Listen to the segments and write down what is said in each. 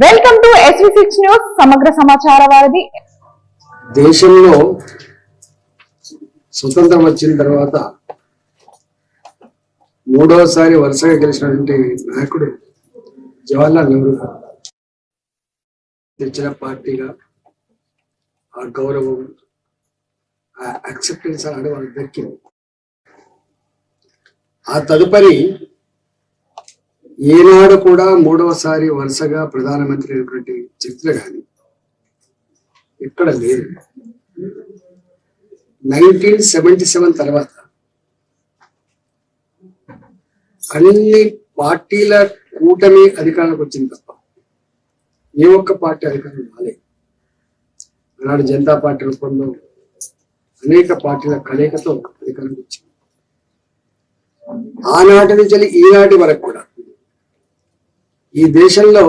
Welcome to SV6 news సమగ్ర సమాచార వారిది. దేశంలో స్వతంత్రం వచ్చిన తర్వాత మూడవసారి వరుసగా గెలిచినటువంటి నాయకుడు జవహర్లాల్ నెహ్రూ తెచ్చిన పార్టీగా ఆ గౌరవం ఆ యాక్సెప్టెన్స్ అనేది వాళ్ళకి దక్కింది. ఆ తదుపరి ఏనాడు కూడా మూడవసారి వరుసగా ప్రధానమంత్రి అయినటువంటి చరిత్ర కానీ ఇక్కడ లేదు. 1977 తర్వాత అన్ని పార్టీల కూటమి అధికారంలోకి వచ్చింది తప్ప ఏ ఒక్క పార్టీ అధికారం రాలేదు. ఆనాడు జనతా పార్టీ రూపంలో అనేక పార్టీల కలయికతో అధికారం వచ్చింది. ఆనాటి నుంచి ఈనాటి వరకు కూడా ఈ దేశంలో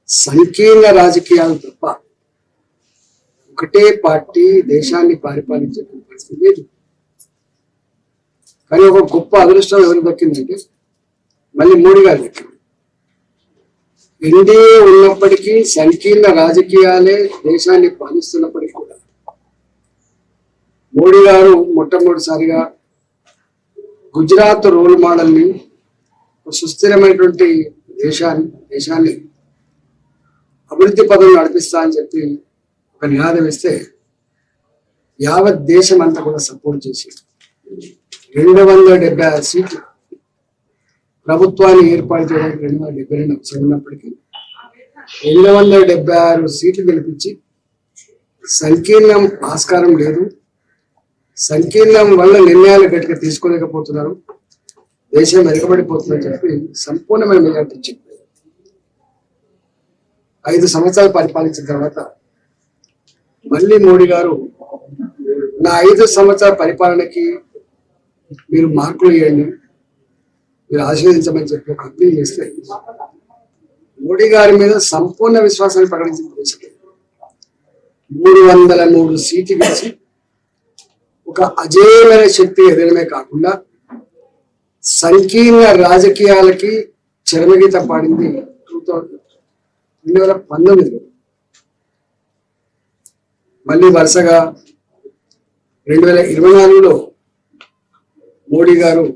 సంకీర్ణ రాజకీయాలు తప్ప ఒకటే పార్టీ దేశాన్ని పరిపాలించే పరిస్థితి లేదు. కానీ ఒక గొప్ప అదృష్టం ఎవరు దక్కిందంటే మళ్ళీ మోడీ గారు దక్కింది. ఎన్డీఏ ఉన్నప్పటికీ సంకీర్ణ రాజకీయాలే దేశాన్ని పాలిస్తున్నప్పటికీ కూడా మోడీ గారు మొట్టమొదటిసారిగా గుజరాత్ రోల్ మోడల్ ని సుస్థిరమైనటువంటి దేశాన్ని అభివృద్ధి పదవులు నడిపిస్తా అని చెప్పి ఒక నినాదం ఇస్తే యావత్ దేశం అంతా కూడా సపోర్ట్ చేసి 276 సీట్లు ప్రభుత్వాన్ని ఏర్పాటు చేయడానికి 272 అవసరం ఉన్నప్పటికీ 276 సీట్లు గెలిపించి సంకీర్ణం ఆస్కారం లేదు, సంకీర్ణం వల్ల నిర్ణయాలు గట్టిగా తీసుకోలేకపోతున్నారు, దేశం వెనుకబడిపోతుందని చెప్పి సంపూర్ణమైన మెజార్టీ ఇచ్చింది. 5 సంవత్సరాలు పరిపాలించిన తర్వాత మళ్ళీ మోడీ గారు నా 5 సంవత్సరాల పరిపాలనకి మీరు మార్కులు ఇవ్వండి, మీరు ఆశీర్వదించమని చెప్పి ఒక అప్పీల్ చేస్తే మోడీ గారి మీద సంపూర్ణ విశ్వాసాన్ని ప్రకటించిన దేశం 303 సీట్లు గెలిచి ఒక అజేయమైన శక్తి ఎదగడమే కాకుండా సంకీర్ణ రాజకీయాలకి చరమగీత పాడింది 2019లో. మళ్ళీ వరుసగా 2024లో మోడీ గారు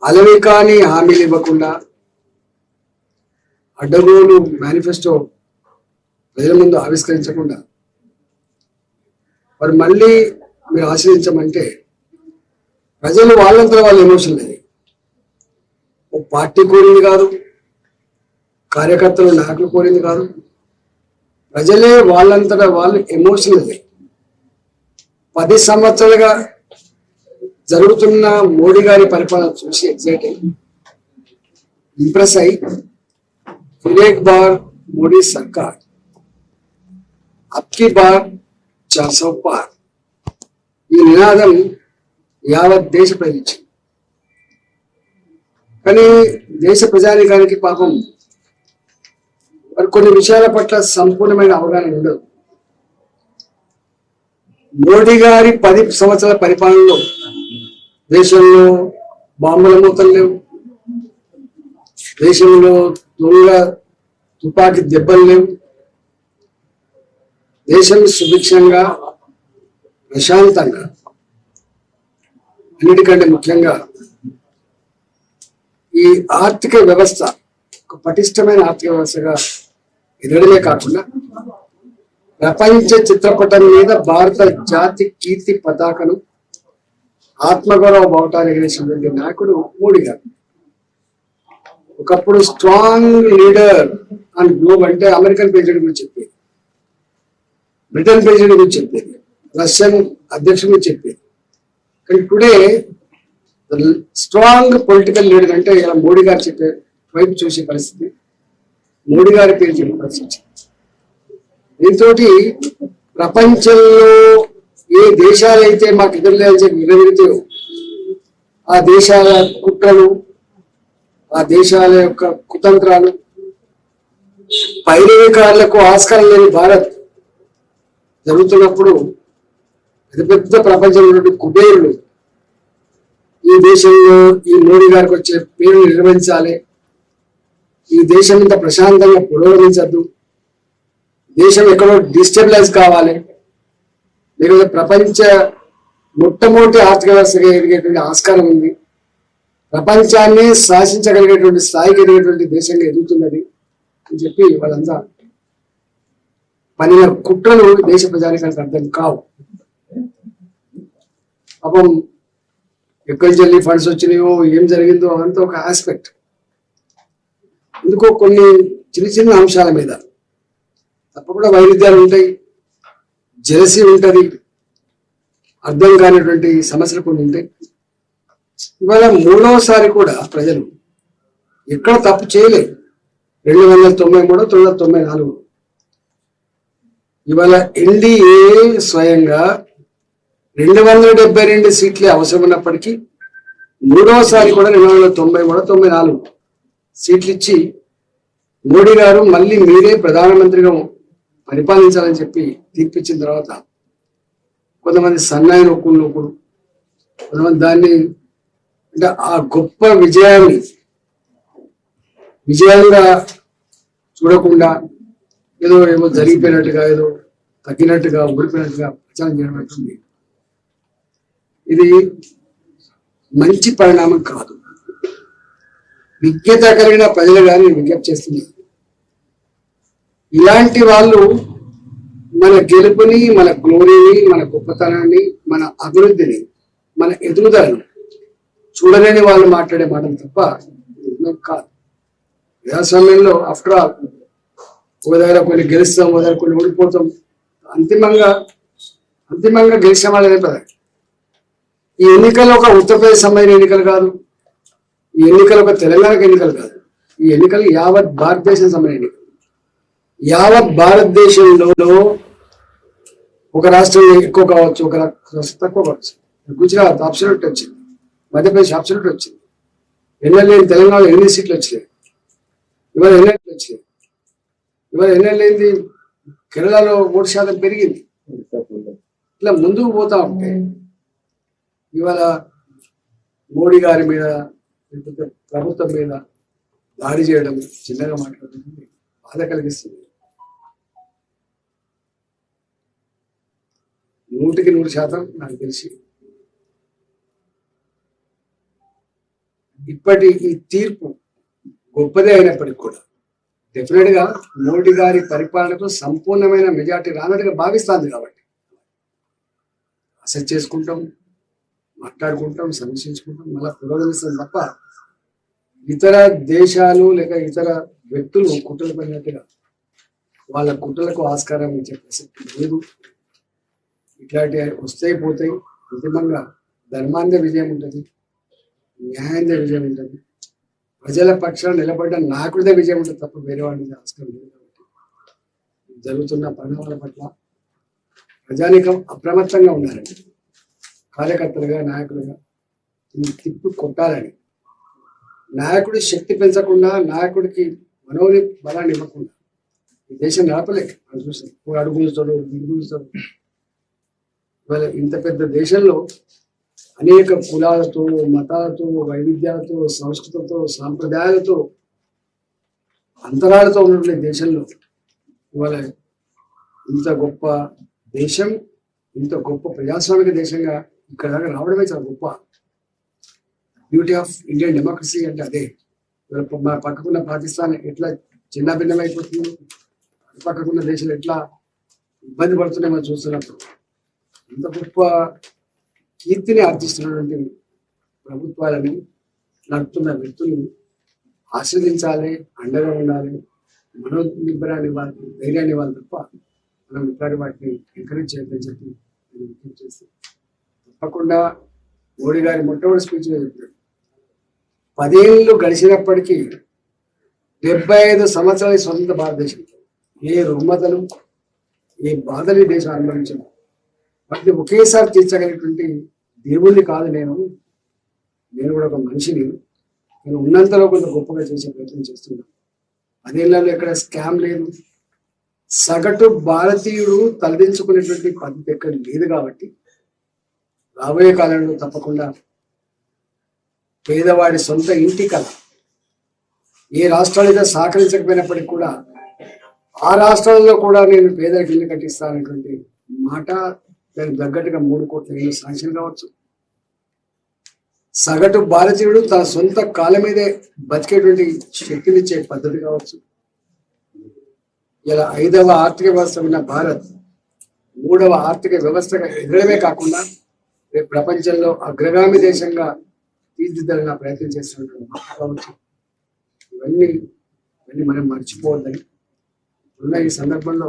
అలవి కాని హామీలు ఇవ్వకుండా అడ్డగోలు మేనిఫెస్టో ప్రజల ముందు ఆవిష్కరించకుండా మరి మళ్ళీ మీరు ఆశ్రయించమంటే ప్రజలు వాళ్ళంతా వాళ్ళ ఎమోషన్ లేదు. ఓ పార్టీ కోరింది కాదు, కార్యకర్తలు నాయకులు కోరింది కాదు, ప్రజలే వాళ్ళంతటా వాళ్ళు ఎమోషన్ లేదు. 10 సంవత్సరాలుగా జరుగుతున్న మోడీ గారి పరిపాలన చూసి ఎగ్జైట్ అయ్యి ఇంప్రెస్ అయి एक बार मोदी सरकार अबकी बार 400 पार ఈ నినాదం యావత్ దేశ ప్రజలు. కానీ దేశ ప్రజానికానికి పాపం మరి కొన్ని విషయాల పట్ల సంపూర్ణమైన అవగాహన ఉండదు. మోడీ గారి 10 సంవత్సరాల పరిపాలనలో దేశంలో బాంబుల మూతలు లేవు, దేశంలో దొంగ తుపాకీ దెబ్బలు లేవు, దేశం సుభిక్షంగా ప్రశాంతంగా అన్నిటికంటే ముఖ్యంగా ఈ ఆర్థిక వ్యవస్థ ఒక పటిష్టమైన ఆర్థిక వ్యవస్థగా ఎదగడమే కాకుండా ప్రపంచ చిత్రపటం మీద భారత జాతి కీర్తి పతాకను ఆత్మగౌరవ బావుటాన్ని ఎగిరేసినటువంటి నాయకుడు మోడీ గారు. ఒకప్పుడు స్ట్రాంగ్ లీడర్ అండ్ గ్లోబ్ అంటే అమెరికన్ ప్రెసిడెంట్ గురించి చెప్పేది, బ్రిటన్ ప్రెసిడెంట్ గురించి చెప్పేది, రష్యన్ అధ్యక్షుడు గురించి చెప్పేది. కానీ టుడే స్ట్రాంగ్ పొలిటికల్ లీడర్ అంటే ఇలా మోడీ గారు చెప్పే వైపు చూసే పరిస్థితి, మోడీ గారి పేరు చెప్పే పరిస్థితి. దీంతో ప్రపంచంలో ఏ దేశాలైతే మాకు ఎదురులేని చెప్పి విరవిడితే ఆ దేశాల కుట్రలు, ఆ దేశాల యొక్క కుతంత్రాలు, పైరవికారులకు ఆస్కారం లేని భారత్ జరుగుతున్నప్పుడు పెద్ద పెద్ద ప్రపంచంలో కుబేరులు ఈ దేశంలో ఈ మోడీ గారికి వచ్చే పేరు నిర్వహించాలి, ఈ దేశం ఇంత ప్రశాంతంగా పురోగమించద్దు, దేశం ఎక్కడో డిస్టెబిలైజ్ కావాలి, లేకపోతే ప్రపంచ మొట్టమొదటి ఆర్థిక వ్యవస్థగా ఎదిగేటువంటి ఆస్కారం ఉంది, ప్రపంచాన్ని శాసించగలిగేటువంటి స్థాయికి ఎదిగేటువంటి దేశంగా ఎదుగుతున్నది అని చెప్పి వాళ్ళంతా పనిన కుట్రలు దేశ ప్రజానికానికి అర్థం కావు. పాపం ఎక్కడి నుంచి ఫండ్స్ వచ్చినాయో ఏం జరిగిందో అదంతా ఒక ఆస్పెక్ట్. ఎందుకో కొన్ని చిన్న చిన్న అంశాల మీద తప్పకుండా వైరుధ్యాలు ఉంటాయి, జెలసీ ఉంటుంది, అర్థం కానిటువంటి సమస్యలు కొన్ని ఉంటాయి. ఇవాళ మూడవసారి కూడా ప్రజలు ఎక్కడ తప్పు చేయలేదు. 293 994 ఇవాళ ఎన్డీఏ స్వయంగా 272 సీట్లే అవసరం ఉన్నప్పటికీ మూడవసారి కూడా 293 94 సీట్లు ఇచ్చి మోడీ గారు మళ్ళీ మీరే ప్రధానమంత్రిగా పరిపాలించాలని చెప్పి తీర్పిచ్చిన తర్వాత కొంతమంది సన్నాయి నొక్కులు, కొంతమంది దాన్ని అంటే ఆ గొప్ప విజయంగా చూడకుండా ఏమో జరిగిపోయినట్టుగా, ఏదో తగ్గినట్టుగా, ఓడిపోయినట్టుగా ప్రచారం చేయడం అవుతుంది. ఇది మంచి పరిణామం కాదు. విజ్ఞత కలిగిన ప్రజలు కానీ విజ్ఞప్తి చేస్తున్నారు, ఇలాంటి వాళ్ళు మన గెలుపుని, మన గ్లోరీని, మన గొప్పతనాన్ని, మన అభివృద్ధిని, మన ఎదుగుదలను చూడలేని వాళ్ళు మాట్లాడే మాటలు తప్ప కాదు. ప్రజాస్వామ్యంలో ఆఫ్టర్ ఆల్ ఒక దగ్గర కొన్ని గెలుస్తాం, ఒక దగ్గర కొన్ని ఓడిపోతాం, అంతిమంగా గెలిచిన వాళ్ళనే పద. ఈ ఎన్నికలు ఒక ఉత్తరప్రదేశ్ సంబంధించిన ఎన్నికలు కాదు, ఈ ఎన్నికలు ఒక తెలంగాణకు ఎన్నికలు కాదు, ఈ ఎన్నికలు యావత్ భారతదేశం సంబంధించిన ఎన్నికలు. యావత్ భారతదేశంలో ఒక రాష్ట్రంలో ఎక్కువ కావచ్చు, ఒక రాష్ట్రం తక్కువ కావచ్చు. గుజరాత్ అబ్సల్యూట్ వచ్చింది, మధ్యప్రదేశ్ అబ్సల్యూట్ వచ్చింది, ఎన్ఎల్ఏ తెలంగాణలో 8 సీట్లు వచ్చినాయి, ఇవాళ ఎన్ఎల్ఏ వచ్చినాయి. ఇవాళ ఎన్ఎల్ఏంది కేరళలో 3% పెరిగింది. ఇట్లా ముందుకు పోతా ఉంటే ఇవాళ మోడీ గారి మీద, ప్రభుత్వం మీద దాడి చేయడం, చిన్నగా మాట్లాడుతుంది, బాధ కలిగిస్తుంది. 100% నాకు తెలిసి ఇప్పటి ఈ తీర్పు గొప్పదే అయినప్పటికీ కూడా డెఫినెట్ గా మోడీ గారి పరిపాలనకు సంపూర్ణమైన మెజార్టీ రానట్టుగా భావిస్తుంది. కాబట్టి అసెస్ చేసుకుంటాం, మాట్లాడుకుంటాం, సమీక్షించుకుంటాం, మళ్ళీ పురోగమిస్తాం తప్ప ఇతర దేశాలు లేక ఇతర వ్యక్తులు కుట్రలు పడినట్టుగా వాళ్ళ కుట్రలకు ఆస్కారం ఇచ్చే ప్రసక్తి లేదు. ఇట్లాంటి వస్తాయి పోతాయి. అంతిమంగా ధర్మాందే విజయం ఉంటుంది, న్యాయందే విజయం ఉంటుంది, ప్రజల పక్షాన నిలబడ్డ నాయకుడిదే విజయం ఉంటుంది తప్ప వేరే వాడిని ఆస్కారం లేదు. కాబట్టి జరుగుతున్న పరిణామాల పట్ల ప్రజానీకం అప్రమత్తంగా ఉండాలని, కార్యకర్తలుగా, నాయకులుగా తిప్పి కొట్టాలని, నాయకుడి శక్తి పెంచకుండా, నాయకుడికి మనోని బలాన్ని ఇవ్వకుండా ఈ దేశం నడపలేక మనం చూస్తాం. అడుగులుస్తాడు, దిగులుస్తాడు. ఇవాళ ఇంత పెద్ద దేశంలో అనేక కులాలతో, మతాలతో, వైవిధ్యాలతో, సంస్కృతితో, సాంప్రదాయాలతో, అంతరాలతో ఉన్నటువంటి దేశంలో ఇవాళ ఇంత గొప్ప దేశం, ఇంత గొప్ప ప్రజాస్వామిక దేశంగా ఇక్కడ దాకా రావడమే చాలా గొప్ప. బ్యూటీ ఆఫ్ ఇండియన్ డెమోక్రసీ అంటే అదే. మా పక్కకున్న పాకిస్తాన్ ఎట్లా చిన్న భిన్నమైపోతుంది, పక్కకున్న దేశాలు ఎట్లా ఇబ్బంది పడుతున్నాయో చూస్తున్నప్పుడు ఇంత గొప్ప కీర్తిని ఆర్జిస్తున్నటువంటి ప్రభుత్వాలని నడుపుతున్న వ్యక్తులు ఆశీర్వదించాలి, అండగా ఉండాలి, మనోనిబ్బరాన్ని ఇవ్వాలి, ధైర్యాన్ని ఇవ్వాలి తప్ప మనం ఇట్లాంటి వాటిని ఎంకరేజ్ చేయొద్దని చెప్పి నేను విజ్ఞప్తి చేస్తాను. తప్పకుండా మోడీ గారి మొట్టమొదటి స్పీచ్లో చెప్పారు, 10 ఏళ్ళు గడిచినప్పటికీ 75 సంవత్సరాల స్వతంత్ర భారతదేశం ఏ రుగ్మతలు, ఏ బాధలు ఈ దేశం అనుభవించడం, వాటిని ఒకేసారి తీర్చగలిగినటువంటి దేవుణ్ణి కాదు నేను కూడా ఒక మనిషిని. నేను ఉన్నంతలో కొంత గొప్పగా చేసే ప్రయత్నం చేస్తున్నాను. 10 ఏళ్లలో ఎక్కడ స్కామ్ లేదు, సగటు భారతీయుడు తలదించుకునేటువంటి పద్ధతి ఎక్కడ లేదు. కాబట్టి రాబోయే కాలంలో తప్పకుండా పేదవాడి సొంత ఇంటి కళ ఏ రాష్ట్రాలైతే సహకరించకపోయినప్పటికీ కూడా ఆ రాష్ట్రాల్లో కూడా నేను పేదలకు ఇల్లు కట్టిస్తానటువంటి మాట దానికి తగ్గట్టుగా 3 కోట్ల ఇల్లు శాంక్షన్ కావచ్చు. సగటు భారతీయుడు తన సొంత కాళ్ళ మీదే బతికేటువంటి శక్తినిచ్చే పద్ధతి కావచ్చు. ఇలా 5వ ఆర్థిక వ్యవస్థ ఉన్న భారత్ 3వ ఆర్థిక వ్యవస్థగా ఎదగడమే కాకుండా రేపు ప్రపంచంలో అగ్రగామి దేశంగా తీర్చిదిద్దడానికి ప్రయత్నం చేస్తున్నటువంటి కావచ్చు. ఇవన్నీ మనం మర్చిపోవద్దని ఉన్న ఈ సందర్భంలో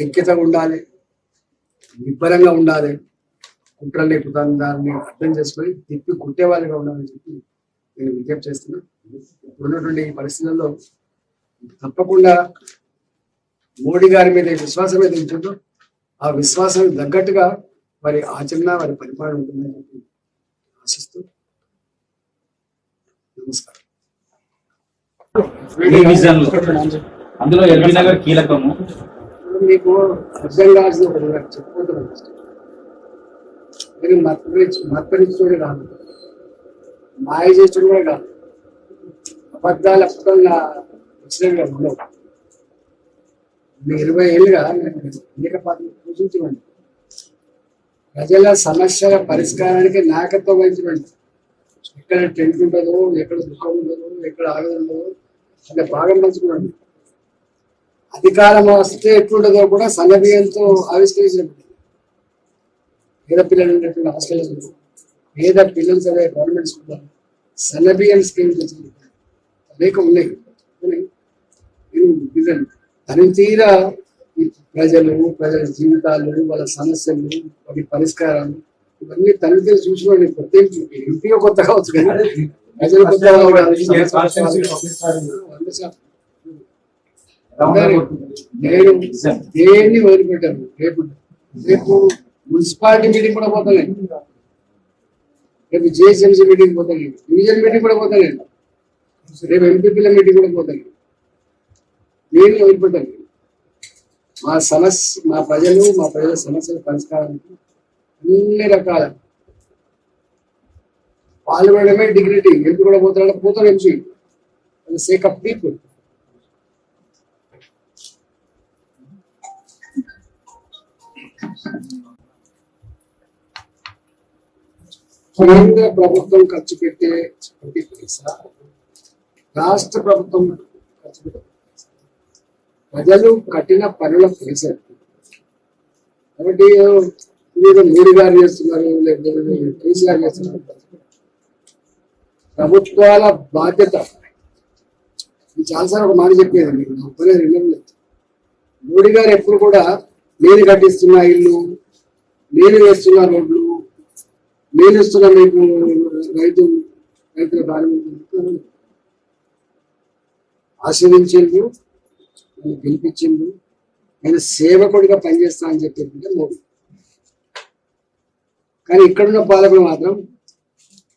ఐక్యతగా ఉండాలి, నిబ్బరంగా ఉండాలి, కుట్రల్ని కుతంత్రాన్ని అర్థం చేసుకొని తిప్పి కుట్టేవాళ్ళగా ఉండాలని చెప్పి నేను విజ్ఞప్తి చేస్తున్నాను. ఉన్నటువంటి ఈ పరిస్థితుల్లో తప్పకుండా మోడీ గారి మీద విశ్వాసం ఏదైతే ఉంటుందో ఆ విశ్వాసానికి తగ్గట్టుగా వారి ఆచరణ, వారి పరిపాలన ఉంటుందని చెప్పి ఆశిస్తూ నమస్కారం. అందులో ఎల్బీ నగర్ కీలకము. మీకు అర్థం కావాల్సిన ఒకటి చెప్పుకుంటున్నాను. నేను మత్పరిచోడు కాదు, మాయ చేస్తుడు కూడా కాదు, అబద్ధాలు అప్పుడల్లా వచ్చినట్టుగా ఉండవు. 20 ఏళ్ళుగా నేను అనేక పాత్రలు పూజించండి. ప్రజల సమస్యల పరిష్కారానికి నాయకత్వం వహించండి. ఎక్కడ టెంట్ ఉండదు, ఎక్కడ దుఃఖం ఉండదు, ఎక్కడ ఆగదు ఉండదు, అంటే భాగం పంచుకోండి. అధికారం వస్తే ఎట్లుంటుందో కూడా సన్నబియ్యంతో ఆవిష్కరించినప్పుడు పేద పిల్లలు ఉన్నటువంటి హాస్టల్స్, పేద పిల్లలు చదివే గవర్నమెంట్ స్కూల్ సన్నబియ్యం స్కీమ్స్ అనేక ఉన్నాయి. తనితీరా ప్రజల జీవితాలు, వాళ్ళ సమస్యలు, వాటి పరిష్కారాలు ఇవన్నీ తనితీరు చూసుకోండి. ప్రత్యేక ఎంపీగా కొత్త కావచ్చు కానీ ప్రజలు కొత్తగా నేను దేన్ని వదిలిపెట్టాను. రేపు మున్సిపాలిటీ మీటింగ్ కూడా పోతానండి, రేపు జిహెచ్ఎంసీ మీటింగ్ పోతానండి, డివిజన్ మీటింగ్ కూడా పోతానండి, రేపు ఎంపీపీల మీటింగ్ కూడా పోతాను. నేను వదిలిపెట్టాను. మా ప్రజల సమస్యల పరిష్కారానికి అన్ని రకాల పాల్గొనడమే డిగ్నిటీ. ఎంపీ కూడా పోతాడు ఎంపీ సేక్ ఆఫ్ పీపుల్. కేంద్ర ప్రభుత్వం ఖర్చు పెట్టే ప్రతి పైసా రాష్ట్ర ప్రభుత్వం ఖర్చు పెట్టే ప్రజలు కట్టిన పనుల పైసా. కాబట్టి మీరు మోడీ గారు చేస్తున్నారు, లేకపోతే కేసీఆర్ చేస్తున్నారు. ప్రభుత్వాల బాధ్యత చాలాసార్లు ఒక మాట చెప్పేది మీకు, మోడీ గారు ఎప్పుడు కూడా నేను కట్టిస్తున్నా ఇల్లు, నేను వేస్తున్నా రోడ్లు, నేను ఇస్తున్నా మీకు రైతుల కార్మికులు ఆశీర్వించిండు, గెలిపించిండు. నేను సేవకుడిగా పనిచేస్తా అని చెప్పేది మోడీ. కానీ ఇక్కడున్న పాలకులు మాత్రం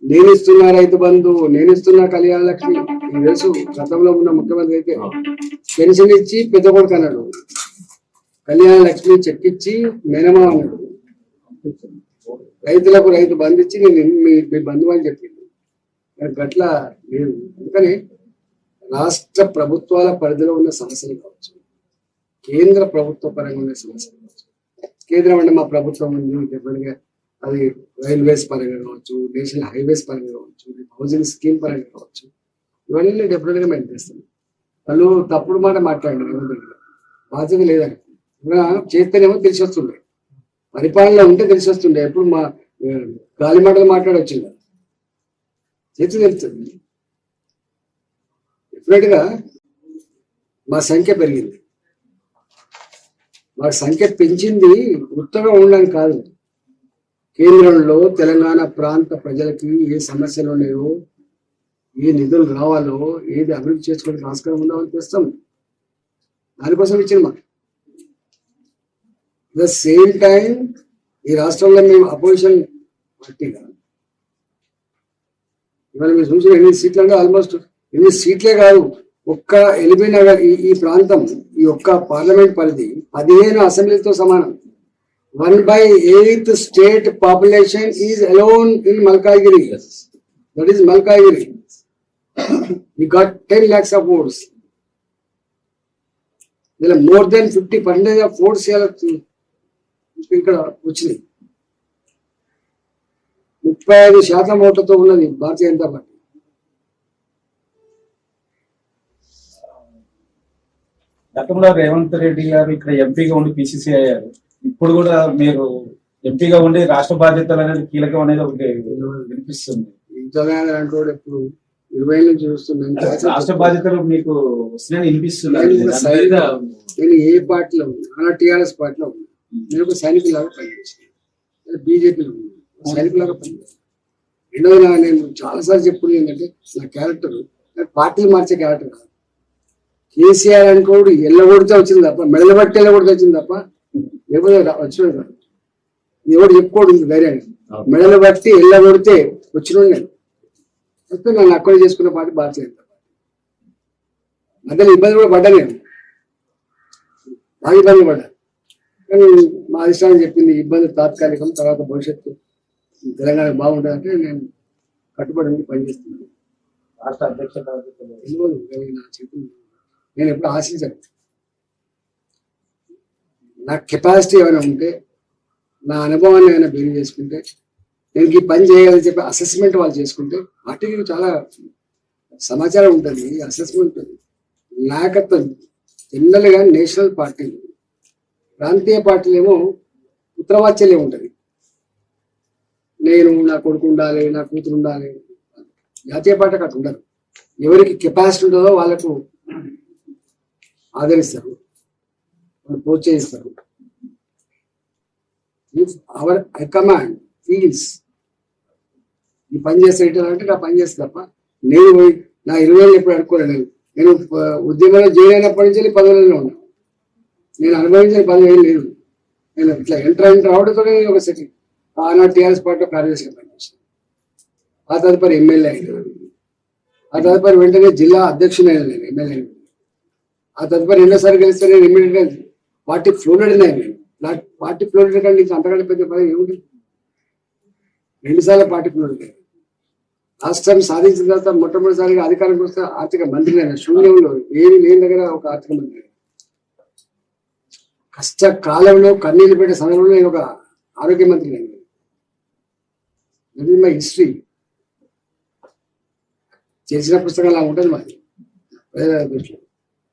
నేను ఇస్తున్నా రైతు బంధు, నేను ఇస్తున్నా కళ్యాణ లక్ష్మి. మీకు తెలుసు గతంలో ఉన్న ముఖ్యమంత్రి అయితే పెన్షన్ ఇచ్చి పెద్ద కొడుకు అన్నాడు, కళ్యాణ లక్ష్మి చెక్ ఇచ్చి మేనమా అన్నాడు, రైతులకు రైతు బంధు ఇచ్చి నేను మీ బంధువు అని చెప్పింది. గట్ల లేదు. అందుకని రాష్ట్ర ప్రభుత్వాల పరిధిలో ఉన్న సమస్యలు కావచ్చు, కేంద్ర ప్రభుత్వ పరంగా ఉన్న సమస్యలు కావచ్చు. కేంద్రం అంటే మా ప్రభుత్వం ఉంది, డెఫినెట్గా అది రైల్వేస్ పరంగా కావచ్చు, నేషనల్ హైవేస్ పరంగా కావచ్చు, హౌసింగ్ స్కీమ్ పరంగా కావచ్చు, ఇవన్నీ డెఫినెట్గా మేము చేస్తాం. వాళ్ళు తప్పుడు మాట మాట్లాడినారు, బాధ్యత లేదని. చేస్తేనేమో తెలిసి వస్తుండే, పరిపాలన ఉంటే తెలిసి వస్తుండే. ఎప్పుడు మా గాలి మాటలు మాట్లాడొచ్చింది, చేతి తెలుస్తుంది. డెఫినెట్గా మా సంఖ్య పెరిగింది. మా సంఖ్య పెంచింది ఉత్తగా ఉండడానికి కాదు. కేంద్రంలో తెలంగాణ ప్రాంత ప్రజలకి ఏ సమస్యలు ఉన్నాయో, ఏ నిధులు రావాలో, ఏది అభివృద్ధి చేసుకోవడానికి ఆస్కారం ఉందో అని తెస్తాం. దానికోసం ఇచ్చింది మా. ద సేమ్ టైం ఈ రాష్ట్రంలో మేము అపోజిషన్ పార్టీగా ఇవాళ మీరు చూసిన 8 సీట్లు అంటే ఆల్మోస్ట్ 8 సీట్లే కాదు, ఒక్క ఎల్బీ నగర్ ఈ ప్రాంతం, ఈ ఒక్క పార్లమెంట్ పరిధి 15 అసెంబ్లీతో సమానం. 1/8 state population is alone in Malkagiri. That is Malkagiri. We got 10 lakhs of votes. ఇలా more than 50% of votes ఇక్కడ వచ్చినాయి. 35% ఓట్లతో ఉన్నది భారతీయ జనతా పార్టీ. గతంలో రేవంత్ రెడ్డి గారు ఇక్కడ ఎంపీగా ఉండి పిసిసి అయ్యారు. ఇప్పుడు కూడా మీరు ఎంపీగా ఉండి రాష్ట్ర బాధ్యతలు అనేది కీలకం అనేది ఒకటి వినిపిస్తుంది. ఇంతగా అంటూ ఇప్పుడు 20 నుంచి చూస్తున్నాను. రాష్ట్ర బాధ్యతలు మీకు వస్తున్నాయని వినిపిస్తుంది. నేను ఏ పార్టీలో ఉన్నా, టీఆర్ఎస్ పార్టీలో ఉన్నా, నేను ఒక సైనికులాగా పనిచేసాను, బీజేపీలో ఉన్నా సైనికులాగా పనిచేస్తాను. రెండోది నేను చాలాసార్లు చెప్పుకునేది ఏంటంటే నా క్యారెక్టర్ పార్టీలు మార్చే క్యారెక్టర్ కాదు. కేసీఆర్ అనుకోడు ఎల్లగొడితే వచ్చింది తప్ప, మెడలు బట్టి ఎల్లగొడితే వచ్చింది తప్ప లేకపోతే వచ్చినది కాదు. ఎవడు చెప్పుకోడు ధైర్యంగా, మెడలు బట్టి ఎల్లగొడితే వచ్చిన నేను వస్తే నన్ను అక్కడ చేసుకున్న పార్టీ భారతీయ జనతా పార్టీ. మధ్యలో ఇబ్బంది కూడా పడ్డా, నేను బాగా ఇబ్బంది పడ్డా. కానీ మా అధిష్టానం చెప్పింది ఇబ్బంది తాత్కాలికం, తర్వాత భవిష్యత్తు తెలంగాణ బాగుంటుందంటే నేను కట్టుబడి పనిచేస్తున్నాను. రాష్ట్ర అధ్యక్ష నా చెప్పింది నేను ఎప్పుడు ఆశించాను. నా కెపాసిటీ ఏమైనా ఉంటే, నా అనుభవాన్ని ఏమైనా బేరీ చేసుకుంటే, నేను ఈ పని చేయాలని చెప్పి అసెస్మెంట్ వాళ్ళు చేసుకుంటే వాటికి చాలా సమాచారం ఉంటుంది, అసెస్మెంట్ ఉంటుంది. నాయకత్వం జనరల్గా నేషనల్ పార్టీలు, ప్రాంతీయ పార్టీలు ఏమో పుత్రవాత్సల్యం ఉంటుంది. నేను నా కొడుకు ఉండాలి, నా కూతురు ఉండాలి. జాతీయ పార్టీకి అట్లా ఉండదు. ఎవరికి కెపాసిటీ ఉంటుందో వాళ్ళకు ఆదరిస్తారు, వాళ్ళు ప్రోత్సహిస్తారు. అవర్ హైకమాండ్ ఫీల్స్ ఈ పని చేస్తే అంటే నా పని చేస్తే తప్ప నేను పోయి నా 20 ఏళ్ళు ఎప్పుడు అనుకోలేదు. నేను ఉద్యమంలో జైలు అయినప్పటి నుంచి 10 ఏళ్ళలో ఉన్నాను. నేను అనుభవించిన 10 ఏళ్ళు లేదు. నేను ఇట్లా ఎంటర్ అవడంతో ఒక సెటిల్ ఆనాడు టీఆర్ఎస్ పార్టీలో కార్యదర్శిగా పనిచేస్తాను. ఆ తదుపరి ఎమ్మెల్యే అయినాను. ఆ తదుపరి వెంటనే జిల్లా అధ్యక్షుడు అయినా నేను ఎమ్మెల్యే. ఆ తదుపరి రెండోసారి కలిస్తే నేను ఇమ్మీడియట్ గా పార్టీ ఫ్లోరెడ్ అయినా. నా పార్టీ ఫ్లోరెడ్ కంటే ఇంకా అంతకంటే పెద్ద పని ఏముంటుంది. 2 సార్లు పార్టీ ఫ్లోరెడ్ అయ్యాను. రాష్ట్రం సాధించిన తర్వాత మొట్టమొదటిసారిగా అధికారంకి వస్తే ఆర్థిక మంత్రి అయినా. శూన్యంలో ఏమి లేని దగ్గర ఒక ఆర్థిక మంత్రి. కష్టకాలంలో కన్నీళ్ళు పెట్టే సమయంలో నేను ఒక ఆరోగ్య మంత్రి అయినా. మై హిస్టరీ చేసిన పుస్తకం అలా ఉంటుంది మాది.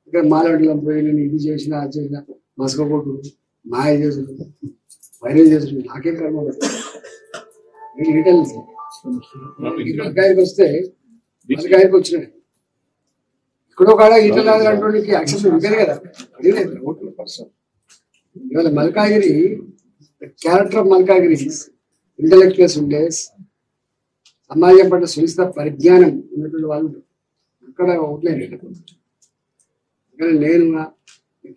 ఇక్కడ మాలవడిలో పోయి నేను ఇది చేసిన, అది చేసిన, మసకపోటు మాయ చేసుడు, వైరల్ చేసుడు, నాకేం కర్మ. నేను రిటర్న్ మలకాయకి వస్తే మలకాయకి వచ్చిన ఇక్కడో కాడ ఈటల అంటే యాక్సెస్ ఉంటుంది కదా. ఓట్లు పర్సన్ ఇవాళ Malkajgiri, character of Malkajgiri intellectuals ఉండే, సమాజం పట్ల సునిశ్చిత పరిజ్ఞానం ఉన్నటువంటి వాళ్ళు అక్కడ ఓట్లేదు. కానీ నేను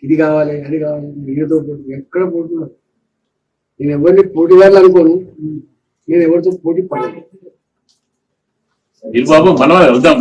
ఇది కావాలి, అది కావాలి, వీళ్ళతో పోటీ ఎక్కడ పోటీ. నేను ఎవరిని పోటీదారులు అనుకోను, నేను ఎవరితో పోటీ పడను. బాబు మనం వెళ్దాం.